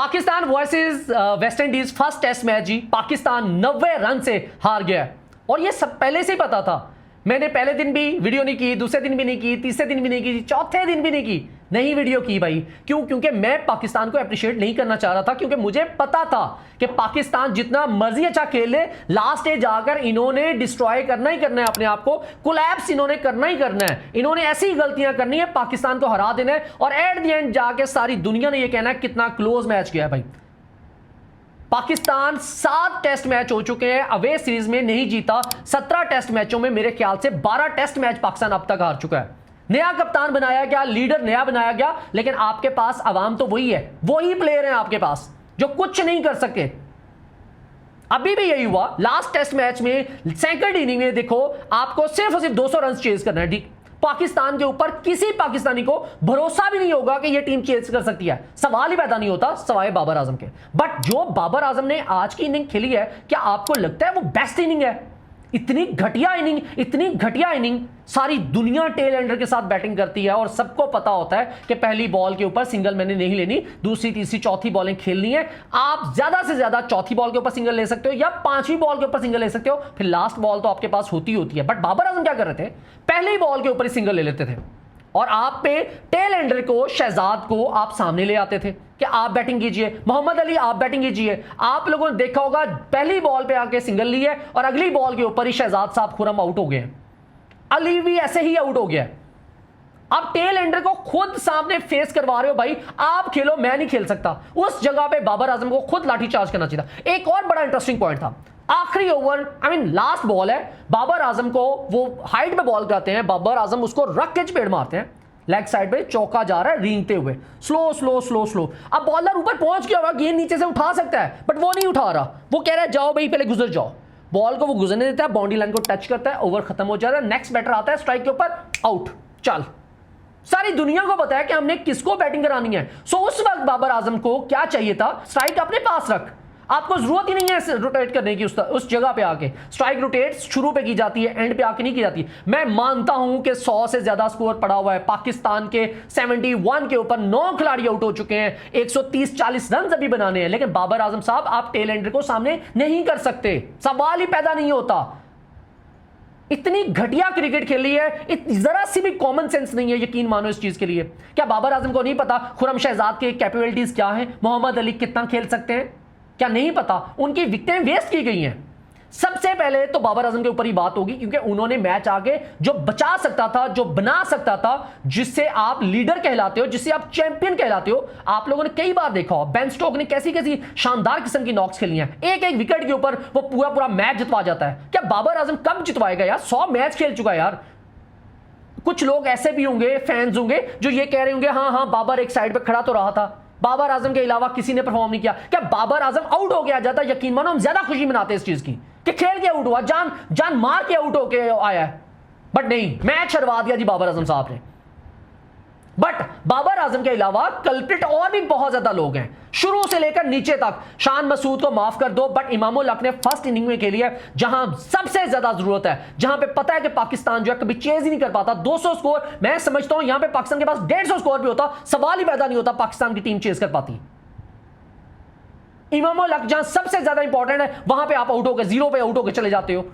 Pakistan versus West Indies first test match जी, Pakistan 90 run से हार गया और ये सब पहले से ही पता था। मैंने पहले दिन भी वीडियो नहीं की, दूसरे दिन भी नहीं की, तीसरे दिन भी नहीं की, चौथे दिन भी नहीं की, नहीं वीडियो की भाई। क्यों? क्योंकि मैं पाकिस्तान को अप्रिशिएट नहीं करना चाह रहा था, क्योंकि मुझे पता था कि पाकिस्तान जितना मर्जी अच्छा खेले, लास्ट स्टेज जाकर इन्होंने डिस्ट्रॉय करना ही करना है, अपने आप को कोलैप्स इन्होंने करना ही करना है। इन्होंने ऐसी गलतियां करनी है, पाकिस्तान को हरा देना है और एट द एंड जाके सारी दुनिया ने यह कहना है कितना क्लोज मैच गया है भाई। पाकिस्तान 7 टेस्ट मैच हो चुके हैं, अवे सीरीज में नहीं जीता। 17 टेस्ट मैचों में मेरे ख्याल से 12 टेस्ट मैच पाकिस्तान अब तक हार चुका है। नया कप्तान बनाया गया, लीडर नया बनाया गया, लेकिन आपके पास अवाम तो वही है, वही प्लेयर हैं आपके पास जो कुछ नहीं कर सके। अभी भी यही हुआ लास्ट टेस्ट मैच में, सेकंड इनिंग में देखो, आपको सिर्फ और सिर्फ 200 रन चेज करना है। ठीक, पाकिस्तान के ऊपर किसी पाकिस्तानी को भरोसा भी नहीं होगा कि यह टीम चेज कर सकती है, सवाल ही पैदा नहीं होता सवाए बाबर आजम के। बट जो बाबर आजम ने आज की इनिंग खेली है, क्या आपको लगता है वो बेस्ट इनिंग है? इतनी घटिया इनिंग, इतनी घटिया इनिंग। सारी दुनिया टेल एंडर के साथ बैटिंग करती है और सबको पता होता है कि पहली बॉल के ऊपर सिंगल मैंने नहीं लेनी, दूसरी तीसरी चौथी बॉलें खेलनी है। आप ज्यादा से ज्यादा चौथी बॉल के ऊपर सिंगल ले सकते हो या पांचवी बॉल के ऊपर सिंगल ले सकते हो, फिर लास्ट बॉल तो आपके पास होती है। बट बाबर आजम क्या कर रहे थे, पहली बॉल के ऊपर ही सिंगल ले लेते थे और आप पे टेल एंडर को, शहजाद को आप सामने ले आते थे कि आप बैटिंग कीजिए, मोहम्मद अली आप बैटिंग कीजिए। आप लोगों ने देखा होगा पहली बॉल पे आके सिंगल ली है और अगली बॉल के ऊपर ही शहजाद साहब खुरम आउट हो गए हैं, अली भी ऐसे ही आउट हो गया। आप टेल एंडर को खुद सामने फेस करवा रहे हो भाई, आप खेलो मैं नहीं खेल सकता। उस जगह पे बाबर आजम को खुद लाठीचार्ज करना चाहिए था। एक और बड़ा इंटरेस्टिंग पॉइंट था, आखिरी ओवर, लास्ट बॉल है, बाबर आजम को वो हाइट में बॉल कराते हैं, बाबर आजम उसको रख के चपेट मारते हैं, लेग साइड पे चौका जा रहा है रेंगते हुए, स्लो स्लो स्लो स्लो। अब बॉलर ऊपर पहुंच गया होगा, गेंद नीचे से उठा सकता है, बट वो नहीं उठा रहा, वो कह रहा है जाओ भाई पहले गुजर जाओ। बॉल को वो गुजरने देता है, बाउंड्री लाइन को टच करता है, ओवर खत्म हो जाता है, नेक्स्ट बैटर आता है स्ट्राइक के ऊपर, आउट। चल, सारी दुनिया को पता है कि हमने किसको बैटिंग करानी है। सो उस वक्त बाबर आजम को क्या चाहिए था, स्ट्राइक अपने पास रख, आपको जरूरत ही नहीं है रोटेट करने की। उस जगह पे आके स्ट्राइक रोटेट शुरू पे की जाती है, एंड पे आके नहीं की जाती। मैं मानता हूं कि 100 से ज्यादा स्कोर पड़ा हुआ है, पाकिस्तान के 71 के ऊपर 9 खिलाड़ी आउट हो चुके हैं, 130-40 रन अभी बनाने हैं, लेकिन बाबर आजम साहब आप टेल एंडर को सामने नहीं कर सकते, सवाल ही पैदा नहीं होता। इतनी घटिया क्रिकेट खेली है, जरा सी भी कॉमन सेंस नहीं है, यकीन मानो इस चीज के लिए। क्या बाबर आजम को नहीं पता खुरम शहजाद के कैपेबिलिटीज क्या है, मोहम्मद अली कितना खेल सकते हैं? क्या नहीं पता? उनकी विकेटें वेस्ट की गई हैं। सबसे पहले तो बाबर आजम के ऊपर ही बात होगी, क्योंकि उन्होंने मैच आगे जो बचा सकता था, जो बना सकता था, जिससे आप लीडर कहलाते हो, जिससे आप चैंपियन कहलाते हो। आप लोगों ने कई बार देखा हो बेन स्टोक ने कैसी कैसी शानदार किस्म की नॉक्स खेली हैं, एक एक विकेट के ऊपर वो पूरा पूरा मैच जितवा जाता है। क्या बाबर आजम कब जितवाएगा यार? 100 मैच खेल चुका है यार। कुछ लोग ऐसे भी होंगे, फैंस होंगे, जो ये कह रहे होंगे हाँ हाँ बाबर एक साइड पर खड़ा तो रहा था, बाबर आजम के अलावा किसी ने परफॉर्म नहीं किया। क्या बाबर आजम आउट हो गया जाता, यकीन मानो हम ज्यादा खुशी मनाते इस चीज की कि खेल के आउट हुआ, जान जान मार के आउट होके आया है, बट नहीं, मैच हरवा दिया जी बाबर आजम साहब ने। बट बाबर आजम के अलावा कल्प्रिट और भी बहुत ज्यादा लोग हैं, शुरू से लेकर नीचे तक। शान मसूद को माफ कर दो, बट इमामुल हक ने फर्स्ट इनिंग में खेली है, जहां सबसे ज्यादा जरूरत है, जहां पे पता है कि पाकिस्तान जो है कभी चेज ही नहीं कर पाता। 200 स्कोर मैं समझता हूं, यहां पे पाकिस्तान के पास 150 स्कोर भी होता, सवाल ही पैदा नहीं होता पाकिस्तान की टीम चेज कर पाती। इमामुल हक जहां सबसे ज्यादा इंपॉर्टेंट है, वहां पे आप आउट होकर, जीरो पे आउट होकर चले जाते हो।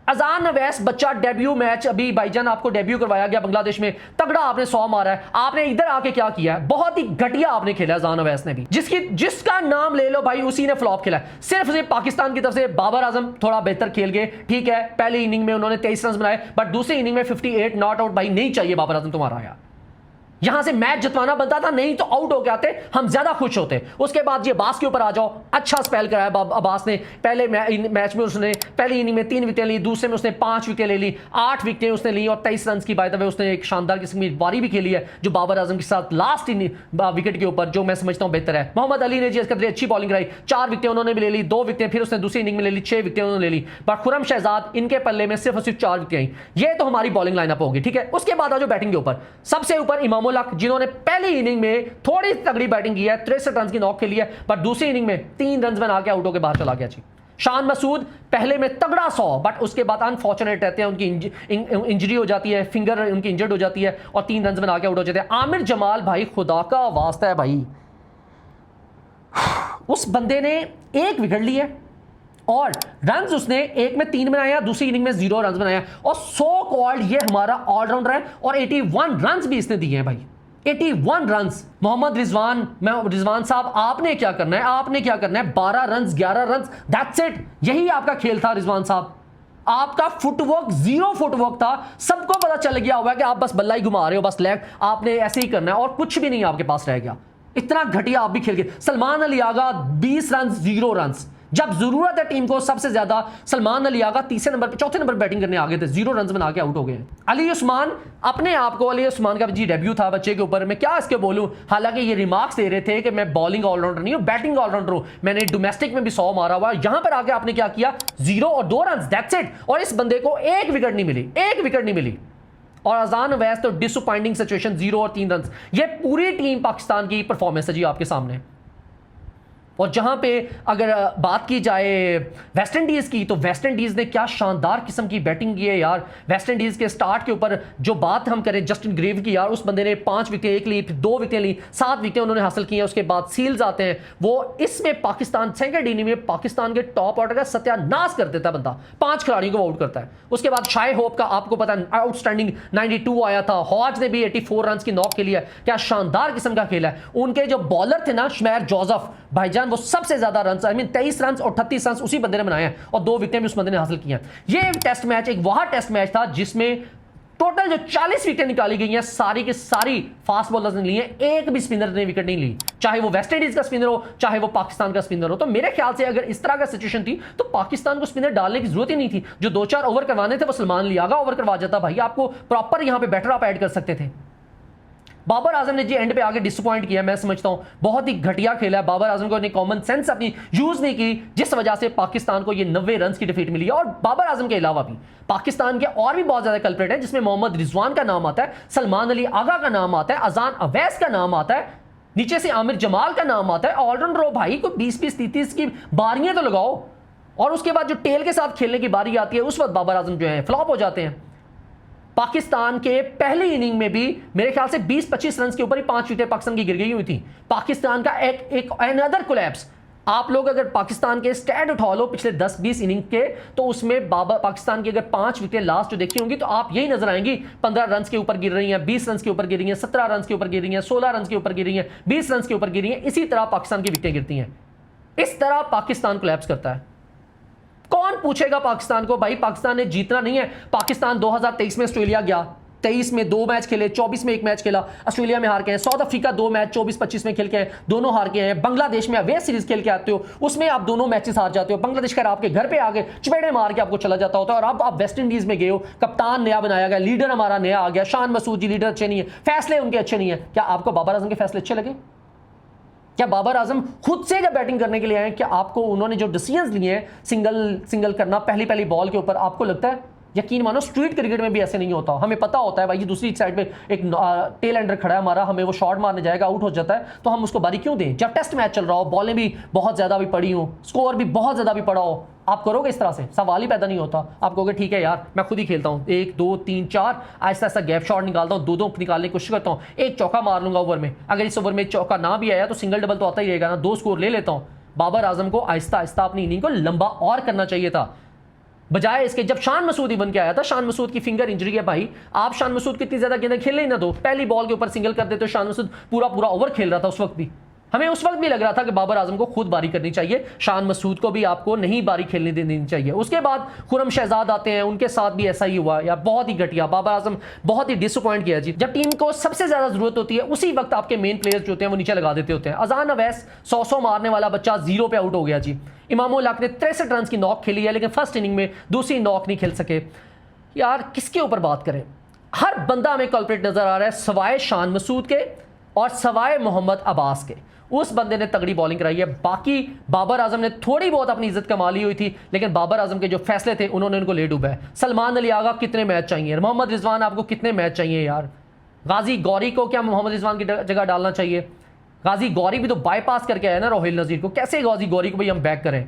अजान अवैस बच्चा डेब्यू मैच, अभी भाईजान आपको डेब्यू करवाया गया बांग्लादेश में, तगड़ा आपने 100 मारा है। आपने इधर आके क्या किया है, बहुत ही घटिया आपने खेला अजान अवैस ने भी, जिसका नाम ले लो भाई उसी ने फ्लॉप खेला है। सिर्फ पाकिस्तान की तरफ से बाबर आजम थोड़ा बेहतर खेल गए, ठीक है, पहली इनिंग में उन्होंने 23 रन बनाए, बट दूसरी इनिंग में 58 नॉट आउट। भाई नहीं चाहिए बाबर आजम तुम्हारा यार, यहां से मैच जितवाना बनता था, नहीं तो आउट हो गए आते, हम ज्यादा खुश होते। उसके बाद ये अब्बास के ऊपर आ जाओ, अच्छा स्पेल कराया अब्बास ने। पहले मैच में उसने पहली इनिंग में 3 विकेट ली, दूसरे में उसने 5 विकेट ले ली, 8 विकेट उसने ली और 23 रन की बाय द वे उसने एक शानदार किस्म की पारी भी खेली है, जो बाबर आजम के साथ लास्ट विकेट के ऊपर, जो मैं समझता हूं बेहतर है। मोहम्मद अली ने जी इसके अच्छी बॉलिंग कराई, 4 विकेट उन्होंने भी ले ली, 2 विकेट फिर उसने दूसरी इनिंग में ले ली, 6 विकेट उन्होंने ले ली। बट खुरम शहजाद, इनके पल्ले में सिर्फ और सिर्फ 4 विकेट आई। ये तो हमारी बॉलिंग लाइनअप होगी, ठीक है। उसके बाद आ जाओ बैटिंग के ऊपर, सबसे ऊपर इमामुल हक, जिन्होंने पहली इनिंग में थोड़ी तगड़ी बैटिंग की है, 63 रन की नॉक खेली है, पर दूसरी इनिंग में 3 रन बना के आउट होकर बाहर चला गया जी। शान मसूद पहले में तगड़ा 100, बट उसके बाद अनफॉर्चुनेट रहते हैं, उनकी इंजरी हो जाती है, फिंगर उनकी इंजर्ड हो जाती है और 3 रन बना के आउट हो जाते हैं। आमिर जमाल भाई खुदा का वास्ता है भाई, उस बंदे ने 1 विकेट ली है और रन्स उसने एक में 3 बनाया, दूसरी इनिंग में 0 रन्स बनाया और सो कॉल्ड ये हमारा ऑलराउंडर है और 81 रन्स भी इसने दिए हैं भाई, 81 रन्स। मोहम्मद रिजवान साहब आपने क्या करना है, आपने क्या करना है, 12 रन्स 11 रन्स, दैट्स इट, यही आपका खेल था रिजवान साहब। आपका फुटवर्क 0 फुटवर्क था, सबको पता चल गया होगा कि आप बस बल्ला ही घुमा रहे हो, बस लेग आपने ऐसे ही करना है और कुछ भी नहीं आपके पास रह गया। इतना घटिया आप भी खेल गए। सलमान अली आगा 20 रन 0 रन, जब जरूरत है टीम को सबसे ज्यादा सलमान अली आगा तीसरे नंबर पे चौथे नंबर बैटिंग करने आ गए थे, 0 रन बना के आउट हो गए। अली उस्मान अपने आप को, अली उस्मान का जी डेब्यू था बच्चे के ऊपर, मैं क्या इसके बोलूं, हालांकि ये रिमार्क्स दे रहे थे कि मैं बॉलिंग ऑलराउंडर नहीं हूं, बैटिंग ऑलराउंडर हूं, मैंने डोमेस्टिक में भी 100 मारा हुआ, यहां पर आके आपने क्या किया, 0 और 2 रन, दैट्स इट। और इस बंदे को 1 विकेट नहीं मिली, 1 विकेट नहीं मिली। और अजान अवैस तो डिसअपॉइंटिंग सिचुएशन, 0 और 3 रन। ये पूरी टीम पाकिस्तान की परफॉर्मेंस है जी आपके सामने। और जहां पे अगर बात की जाए वेस्ट इंडीज की, तो वेस्ट इंडीज ने क्या शानदार किस्म की बैटिंग की है यार। वेस्ट इंडीज के स्टार्ट के ऊपर जो बात हम करें जस्टिन ग्रेव की, यार उस बंदे ने 5 विकेट एक ली, फिर 2 विकेट ली, 7 विकेट उन्होंने हासिल की है। उसके बाद सील्स आते हैं, वो इसमें पाकिस्तान सेकंड इनिंग में पाकिस्तान के टॉप ऑर्डर का सत्यानाश कर देता है बंदा, 5 खिलाड़ियों को आउट करता है। उसके बाद शाय होप का आपको पता है आउटस्टैंडिंग 92 आया था, हॉज ने भी 84 रन की नॉक के लिए, क्या शानदार किस्म का खेला है। उनके जो बॉलर थे ना शमैर जोसेफ भाईजान, वो सबसे ज्यादा 23 रन और 38 रन उसी बंदे ने बनाए हैं और 2 विकेट भी उस बंदे ने हासिल किए हैं। ये टेस्ट मैच एक वह टेस्ट मैच था जिसमें टोटल जो 40 विकेट निकाली गई हैं सारी की सारी फास्ट बॉलर्स ने ली हैं, एक भी स्पिनर ने विकेट नहीं ली, चाहे वो वेस्ट इंडीज का स्पिनर हो चाहे वो पाकिस्तान का स्पिनर हो। तो मेरे ख्याल से अगर इस तरह का सिचुएशन थी तो पाकिस्तान को स्पिनर डालने की जरूरत ही नहीं थी। जो 2-4 ओवर करवाने थे वो सलमान अली आगा ओवर करवा जाता भाई, आपको प्रॉपर यहां पे बैटर आप ऐड कर सकते थे। बाबर आजम ने जी एंड पे आके डिसअपॉइंट किया, मैं समझता हूं बहुत ही घटिया खेला है। बाबर आजम को ने कॉमन सेंस अपनी यूज नहीं की, जिस वजह से पाकिस्तान को ये 90 रन की डिफीट मिली है। और बाबर आजम के अलावा भी पाकिस्तान के और भी बहुत ज्यादा कल्प्रेट हैं, जिसमें मोहम्मद रिजवान का नाम आता है, सलमान अली आगा का नाम आता है, अजान अवैस का नाम आता है, नीचे से आमिर जमाल का नाम आता है। ऑलराउंडर हो भाई, को 20-20 30 की बारियां तो लगाओ। और उसके बाद जो टेल के साथ खेलने की बारी आती है उस वक्त बाबर आजम जो है फ्लॉप हो जाते हैं। पाकिस्तान के पहली इनिंग में भी मेरे ख्याल से 20-25 रन के ऊपर ही 5 विकेट पाकिस्तान की गिर गई हुई थी। पाकिस्तान का एक अनदर कोलैप्स। आप लोग अगर पाकिस्तान के स्टैट उठा लो पिछले 10-20 इनिंग के, तो उसमें पाकिस्तान की अगर 5 विकेट लास्ट जो देखी होंगी तो आप यही नजर आएंगी, 15 रन के ऊपर गिर रही हैं, 20 रन के ऊपर गिर रही हैं, 17 रन के ऊपर गिर रही हैं, 16 रन के ऊपर गिर रही हैं, 20 रन के ऊपर गिर रही हैं। इसी तरह पाकिस्तान की विकेटें गिरती हैं। इस तरह पाकिस्तान कोलैप्स करता है। कौन पूछेगा पाकिस्तान को, भाई पाकिस्तान ने जीतना नहीं है। पाकिस्तान 2023 में ऑस्ट्रेलिया गया, 23 में 2 मैच खेले, 24 में 1 मैच खेला, ऑस्ट्रेलिया में हार के हैं। साउथ अफ्रीका 2 मैच 24-25 में खेल के हैं, दोनों हार के हैं। बांग्लादेश में अवे सीरीज खेल के आते हो, उसमें आप दोनों मैचेस हार जाते हो। बांग्लादेश खैर आपके घर पे आगे चपेड़े मार के आपको चला जाता होता है। और अब आप वेस्ट इंडीज में गए हो, कप्तान नया बनाया गया, लीडर हमारा नया आ गया, शान मसूद जी लीडर अच्छे नहीं है, फैसले उनके अच्छे नहीं है। क्या आपको बाबर आजम के फैसले अच्छे लगे? क्या बाबर आजम खुद से जब बैटिंग करने के लिए आए, क्या आपको उन्होंने जो डिसीजंस लिए हैं सिंगल करना पहली बॉल के ऊपर, आपको लगता है? यकीन मानो स्ट्रीट क्रिकेट में भी ऐसे नहीं होता। हमें पता होता है भाई, ये दूसरी साइड पे एक टेल एंडर खड़ा है हमारा, हमें वो शॉट मारने जाएगा, आउट हो जाता है, तो हम उसको बारी क्यों दें? जब टेस्ट मैच चल रहा हो, बॉलें भी बहुत ज्यादा भी पड़ी हो, स्कोर भी बहुत ज्यादा भी पड़ा हो, आप करोगे इस तरह से? सवाल ही पैदा नहीं होता। आप कहोगे ठीक है यार मैं खुद ही खेलता हूँ, 1 2 3 4 ऐसा ऐसा गैप शॉट निकालता हूँ, 2 निकालने की कोशिश करता हूँ, 1 चौका मार लूंगा ओवर में। अगर इस ओवर में चौका ना भी आया तो सिंगल डबल तो आता ही रहेगा ना, 2 स्कोर ले लेता हूँ। बाबर आजम को आहिस्ता आहिस्ता अपनी इनिंग को लंबा और करना चाहिए था, बजाय इसके जब शान मसूद ही बन के आया था। शान मसूद की फिंगर इंजरी है भाई, आप शान मसूद को इतनी ज्यादा गेंदें खेलने ही ना दो, पहली बॉल के ऊपर सिंगल कर देते। शान मसूद पूरा ओवर खेल रहा था उस वक्त भी, हमें उस वक्त भी लग रहा था कि बाबर आजम को खुद बारी करनी चाहिए, शान मसूद को भी आपको नहीं बारी खेलने देनी चाहिए। उसके बाद खुरम शहजाद आते हैं, उनके साथ भी ऐसा ही हुआ यार, बहुत ही घटिया। बाबर आजम बहुत ही डिसअपॉइंट किया जी। जब टीम को सबसे ज्यादा जरूरत होती है उसी वक्त आपके मेन प्लेयर्स जो होते हैं वो नीचे लगा देते होते हैं। अजान अवैस 100 मारने वाला बच्चा 0 पे आउट हो गया जी। इमाम उल हक ने 63 रन की नॉक खेली है, लेकिन फर्स्ट इनिंग में दूसरी नॉक नहीं खेल सके। यार किसके ऊपर बात करें, हर बंदा हमें कल्प्रिट नजर आ रहा है सवाए शान मसूद के और सवाए मोहम्मद अब्बास के। उस बंदे ने तगड़ी बॉलिंग कराई है, बाकी बाबर आजम ने थोड़ी बहुत अपनी इज्जत कमा ली हुई थी, लेकिन बाबर आजम के जो फैसले थे उन्होंने उनको ले डूबा है। सलमान अली आगा कितने मैच चाहिए, मोहम्मद रिजवान आपको कितने मैच चाहिए यार? गाजी गौरी को क्या मोहम्मद रिजवान की जगह डालना चाहिए? गाजी गौरी भी तो बाईपास करके आया ना रोहिल नजीर को, कैसे गाजी गौरी को भाई हम बैक करें?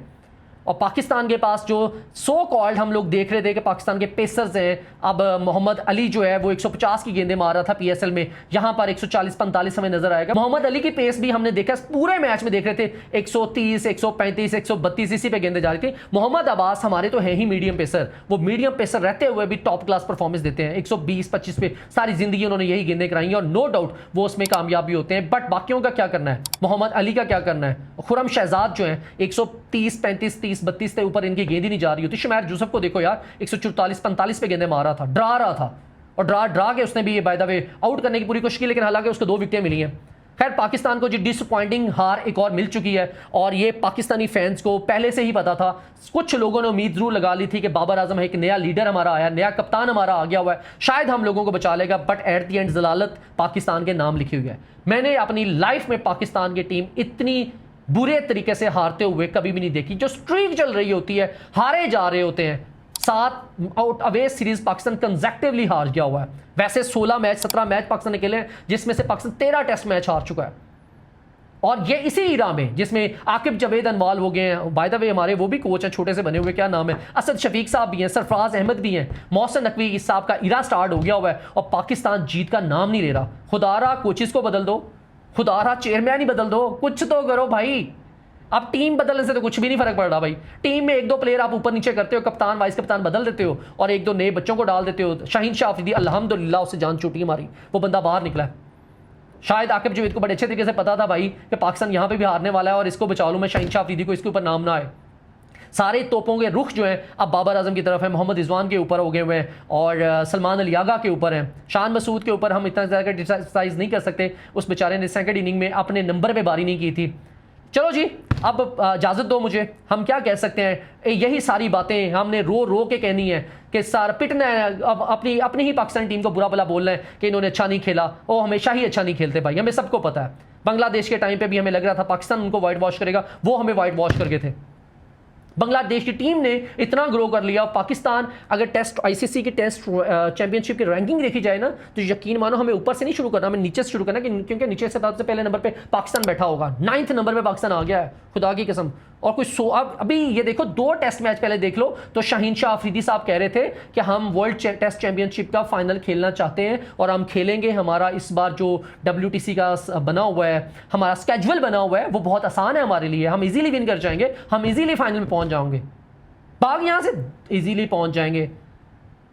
और पाकिस्तान के पास जो सो कॉल्ड हम लोग देख रहे थे कि पाकिस्तान के पेसर्स हैं, अब मोहम्मद अली जो है वो 150 की गेंदें मार रहा था पीएसएल में, यहां पर 140-45 हमें नजर आएगा। मोहम्मद अली की पेस भी हमने देखा पूरे मैच में देख रहे थे 130, 135, 132 इसी पे गेंदें जा रही थी। मोहम्मद अब्बास हमारे तो है ही मीडियम पेसर, वो मीडियम पेसर रहते हुए भी टॉप क्लास परफॉर्मेंस देते हैं। 120-25 पे सारी जिंदगी उन्होंने यही गेंदें कराई हैं और नो डाउट वो उसमें कामयाब भी होते हैं। बट बाकियों का क्या करना है, मोहम्मद अली का क्या करना है? खुरम शहजाद जो है 130, 35, 30, 32 से ऊपर इनकी गेंद ही नहीं जा रही होती। शमैर यूसुफ को देखो यार, 144-45 पे गेंदें मार रहा था, डरा रहा था, और ड्रा के उसने भी ये बाय द वे आउट करने की पूरी कोशिश की, लेकिन हालांकि उसको 2 विकेटें मिली हैं। खैर पाकिस्तान को जो डिसअपॉइंटिंग हार एक और मिल चुकी है, और ये पाकिस्तानी फैंस को पहले से ही पता था। कुछ लोगों ने उम्मीद जरूर लगा ली थी कि बाबर आजम है, एक नया लीडर हमारा आया, नया कप्तान हमारा आ गया हुआ है, शायद हम लोगों को बचा लेगा। बट एट द एंड जलालत पाकिस्तान के नाम लिखी हुई है। मैंने अपनी लाइफ में पाकिस्तान की टीम इतनी बुरे तरीके से हारते हुए कभी भी नहीं देखी। जो स्ट्रीक चल रही होती है, हारे जा रहे होते हैं, 7 out away series Pakistan consecutively हार गया हुआ है। वैसे 16 मैच 17 मैच पाकिस्तान ने खेले हैं, जिसमें से पाकिस्तान 13 टेस्ट मैच हार चुका है। और ये इसी इरा में जिसमें आकिब जावेद अनवाल हो गए हैं, बाय द वे हमारे वो भी कोच हैं छोटे से बने हुए, क्या नाम है, असद शफीक साहब भी हैं, सरफराज अहमद भी हैं, मोहसिन नकवी साहब का इरा स्टार्ट हो गया हुआ है, और पाकिस्तान जीत का नाम नहीं ले रहा। खुदारा कोचिस को बदल दो, खुदारा चेयरमैन ही बदल दो, कुछ तो करो भाई। अब टीम बदलने से तो कुछ भी नहीं फर्क पड़ रहा भाई। टीम में 1-2 प्लेयर आप ऊपर नीचे करते हो, कप्तान वाइस कप्तान बदल देते हो, और 1-2 नए बच्चों को डाल देते हो। शाहीन शाह अफरीदी अल्हम्दुलिल्लाह उससे जान छूटी हमारी, वो बंदा बाहर निकला है। शायद आकिब जावेद को बड़े अच्छे तरीके से पता था भाई कि पाकिस्तान यहाँ पे भी हारने वाला है, और इसको बचा लूँ मैं, शाहीन शाह अफरीदी को इसके ऊपर नाम ना आए। सारे तोपों के रुख जो हैं अब बाबर आजम की तरफ है, मोहम्मद रिजवान के ऊपर हो गए हुए हैं, और सलमान अली आगा के ऊपर हैं। शान मसूद के ऊपर हम इतना ज़्यादा क्रिटिसाइज नहीं कर सकते, उस बेचारे ने सेकंड इनिंग में अपने नंबर पे बारी नहीं की थी। चलो जी, अब इजाज़त दो मुझे, हम क्या कह सकते हैं, यही सारी बातें हमने रो रो के कहनी है कि सारा पिटना है, अब अपनी ही पाकिस्तान टीम को बुरा भला बोलना है कि इन्होंने अच्छा नहीं खेला। वो हमेशा ही अच्छा नहीं खेलते भाई, हमें सबको पता है। बांग्लादेश के टाइम पे भी हमें लग रहा था पाकिस्तान उनको वाइट वॉश करेगा, वो हमें वाइट वॉश करके थे। बांग्लादेश की टीम ने इतना ग्रो कर लिया। पाकिस्तान अगर टेस्ट आईसीसी की टेस्ट चैंपियनशिप की रैंकिंग देखी जाए ना, तो यकीन मानो हमें ऊपर से नहीं शुरू करना, हमें नीचे से शुरू करना, क्योंकि नीचे से सबसे पहले नंबर पे पाकिस्तान बैठा होगा। 9th नंबर पे पाकिस्तान आ गया है, खुदा की कसम। और कुछ अब अभी ये देखो, 2 टेस्ट मैच पहले देख लो, तो शाहीन शाह अफरीदी साहब कह रहे थे कि हम वर्ल्ड टेस्ट चैंपियनशिप का फाइनल खेलना चाहते हैं, और हम खेलेंगे। हमारा इस बार जो WTC का बना हुआ है, हमारा स्केड्यूल बना हुआ है, वो बहुत आसान है हमारे लिए, हम इजीली विन कर जाएंगे, हम इजीली फाइनल में पहुंच जाएंगे, बाग यहां से इजीली पहुंच जाएंगे।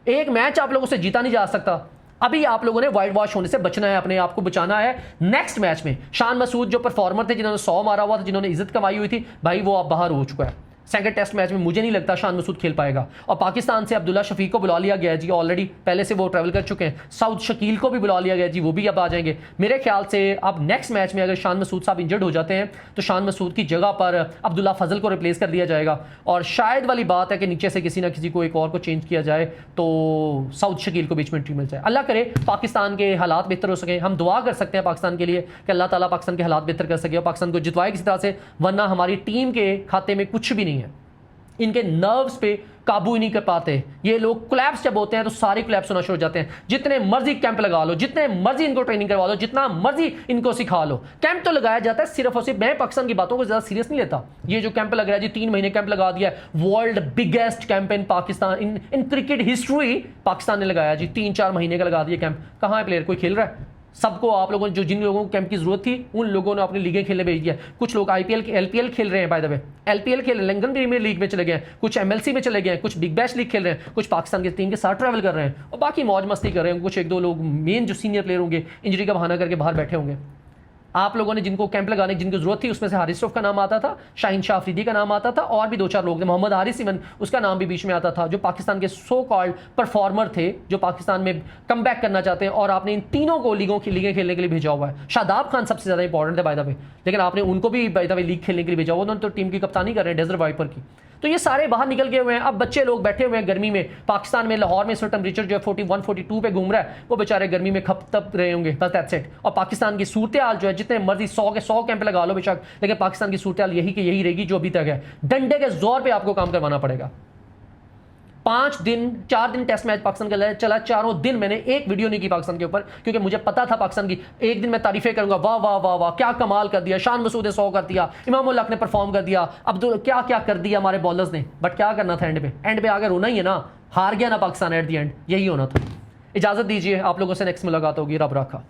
एक मैच आप लोगों से जीता नहीं जा सकता। अभी आप लोगों ने वाइट वॉश होने से बचना है, अपने आप को बचाना है। नेक्स्ट मैच में शान मसूद जो परफॉर्मर थे, जिन्होंने 100 मारा हुआ था, जिन्होंने इज्जत कमाई हुई थी भाई, वो अब बाहर हो चुका है। सेकंड टेस्ट मैच में मुझे नहीं लगता शान मसूद खेल पाएगा। और पाकिस्तान से अब्दुल्ला शफीक को बुला लिया गया है जी, ऑलरेडी पहले से वो ट्रैवल कर चुके हैं। साउथ शकील को भी बुला लिया गया जी, वो भी अब आ जाएंगे मेरे ख्याल से। अब नेक्स्ट मैच में अगर शान मसूद साहब इंजर्ड हो जाते हैं, तो शान मसूद की जगह पर अब्दुल्ला फजल को रिप्लेस कर दिया जाएगा, और शायद वाली बात है कि नीचे से किसी ना किसी को एक और को चेंज किया जाए, तो साउथ शकील को बीच में एंट्री मिल जाए। अल्लाह करे पाकिस्तान के हालात बेहतर हो सके। हम दुआ कर सकते हैं पाकिस्तान के लिए कि अल्लाह ताला पाकिस्तान के हालात बेहतर कर सके और पाकिस्तान को जितवाए किसी तरह से, वरना हमारी टीम के खाते में कुछ भी नहीं है। इनके नर्व्स पे काबू ही नहीं कर पाते ये लोग। कोलैप्स जब होते हैं तो सारे कोलैप्स होना शुरू हो जाते हैं। जितने मर्जी कैंप लगा लो, जितने मर्जी इनको ट्रेनिंग करवा लो, जितना मर्जी इनको सिखा लो, कैंप तो लगाया जाता है सिर्फ और सिर्फ। मैं पाकिस्तान की बातों को ज्यादा सीरियस नहीं लेता। ये जो कैंप लग रहा है जी, 3 महीने कैंप लगा दिया, world biggest camp in Pakistan, in cricket history Pakistan ने लगाया जी। 3-4 महीने का लगा दिया कैंप। कहाँ है प्लेयर? कोई खेल रहा है? सबको आप लोगों ने, जो जिन लोगों को कैंप की जरूरत थी, उन लोगों ने अपनी लीगें खेलने भेज दिया। कुछ लोग IPL LPL खेल रहे हैं, बाय द वे LPL खेल रहे हैं, लंदन प्रीमियर लीग में चले गए हैं, कुछ MLC में चले गए हैं, कुछ बिग बैश लीग खेल रहे हैं, कुछ पाकिस्तान की टीम के साथ ट्रैवल कर रहे हैं, और बाकी मौज मस्ती कर रहे हैं। कुछ 1-2 लोग मेन जो सीनियर प्लेयर होंगे इंजरी का बहाना करके बाहर बैठे होंगे। आप लोगों ने जिनको कैंप लगाने की जिनको जरूरत थी, उसमें से हारिस रऊफ का नाम आता था, शाहीन शाह अफरीदी का नाम आता था, और भी 2-4 लोग थे, मोहम्मद हारिस इवन उसका नाम भी बीच में आता था, जो पाकिस्तान के सो कॉल्ड परफॉर्मर थे, जो पाकिस्तान में कम बैक करना चाहते हैं। और आपने इन तीनों को लीगें खेलने के लिए भेजा हुआ है। शादाब खान सबसे ज्यादा इंपॉर्टेंट है बाय द वे, लेकिन आपने उनको भी बाय द वे लीग खेलने के लिए भेजा हुआ। उन्होंने तो टीम की कप्तानी कर रहे हैं डेजर्ट वाइपर की। तो ये सारे बाहर निकल गए हुए हैं। अब बच्चे लोग बैठे हुए हैं गर्मी में। पाकिस्तान में लाहौर में इस वक्त टेम्परेचर जो है 41-42 पे घूम रहा है, वो बेचारे गर्मी में खप तप रहे होंगे, बस दैट्स इट। और पाकिस्तान की सूरत हाल जो है, जितने मर्जी 100 के 100 कैंप लगा लो बेशक, लेकिन पाकिस्तान की सूरत हाल यही कि यही रहेगी जो अभी तक है। डंडे के जोर पे आपको काम करवाना पड़ेगा। 4 दिन टेस्ट मैच पाकिस्तान का चला, चारों दिन मैंने एक वीडियो नहीं की पाकिस्तान के ऊपर, क्योंकि मुझे पता था पाकिस्तान की एक दिन मैं तारीफें करूंगा, वाह वाह वाह वाह क्या कमाल कर दिया, शान मसूद ने 100 कर दिया, इमाम उल हक ने परफॉर्म कर दिया, अब्दुल क्या क्या कर दिया हमारे बॉलर्स ने। बट क्या करना था एंड पे आगे रोना ही है ना, हार गया ना पाकिस्तान एट द एंड, यही होना था। इजाजत दीजिए, आप लोगों से नेक्स्ट मुलाकात होगी, रब रखा।